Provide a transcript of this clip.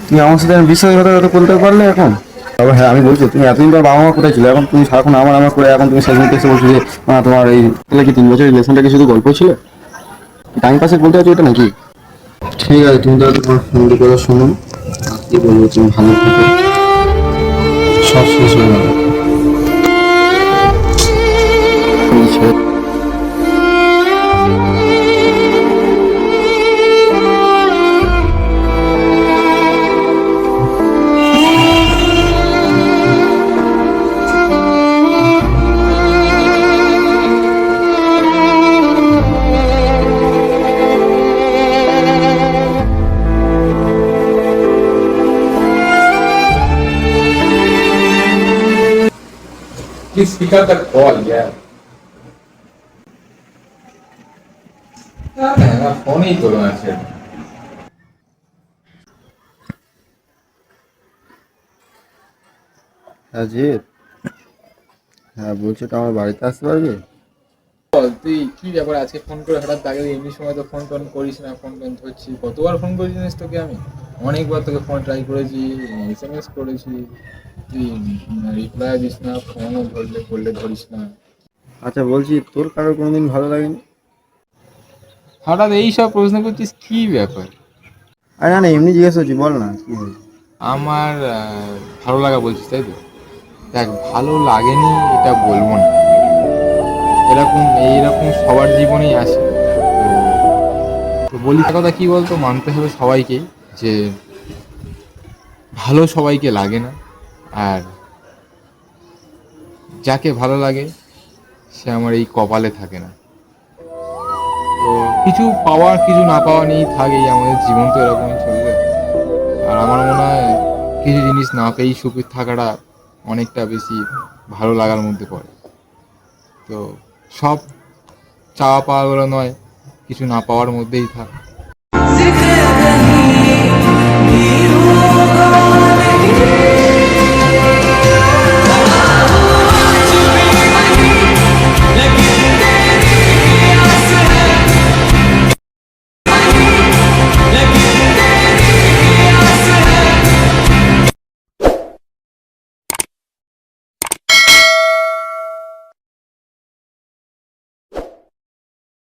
তুমি আমার সাথে বিশ্বাসঘাতকতা বলতে পারলে এখন? তবে হ্যাঁ, আমি বলছি তুমি এতদিন পর বাবা মা কোথায় ছিল, এখন তুমি সারাক্ষণ আমার আমার করে এখন তুমি শেষ মুহূর্তে এসে বলছো যে তোমার এই তাহলে কি 3 বছর রিলেশনটা কি শুধু গল্প ছিল? টাইম পাসে বলতে চাচ্ছো এটা নাকি? ঠিক আছে, তুমি তাহলে তোমার ফ্যামিলি কথা শোনো। আর কি বলবো, তুমি ভালো থাকো, সব শেষ হয়ে যাবে। Please pick up that call, yeah. আমার ফোনেই তোলা আছে। হ্যাঁ জিৎ, হ্যাঁ বলছি তো আমার বাড়িতে আসতে পারবি? বল তুই কি ব্যাপার, আজকে ফোন করে হঠাৎ তাকে এমনি সময় তো ফোন টোন করিস না, ফোন টোন ধরছি, কতবার ফোন করেছি জানিস তোকে আমি? অনেকবার তোকে ফোন ট্রাই করেছি, SMS করেছি, তুই রিপ্লাই দিস না, ফোনও ধরলে করলে ধরিস না। আচ্ছা বলছি, তোর কারোর কোনোদিন ভালো লাগেনি? হঠাৎ এই সব প্রশ্ন করছিস, কি ব্যাপার? আরে না না, এমনি জিজ্ঞেস করছি, বল না কি হয়েছে। আমার ভালো লাগা বলছিস তাই তো? দেখ, ভালো লাগেনি এটা বলবো না, এইরকম সবার জীবনেই আসে। তো তো বলি একটা কথা, কি বলতো, মানতে হবে সবাইকে যে ভালো সবাইকে লাগে না, আর যাকে ভালো লাগে সে আমার এই কপালে থাকে না। তো কিছু পাওয়া কিছু না পাওয়া নিয়েই থাকেই, আমাদের জীবন তো এরকমই চলবে। আর আমার মনে হয় কিছু জিনিস না পেয়েই সুখে থাকাটা অনেকটা বেশি ভালো লাগার মধ্যে পড়ে। তো সব চাওয়া পাওয়াগুলো নয়, কিছু না পাওয়ার মধ্যেই থাক।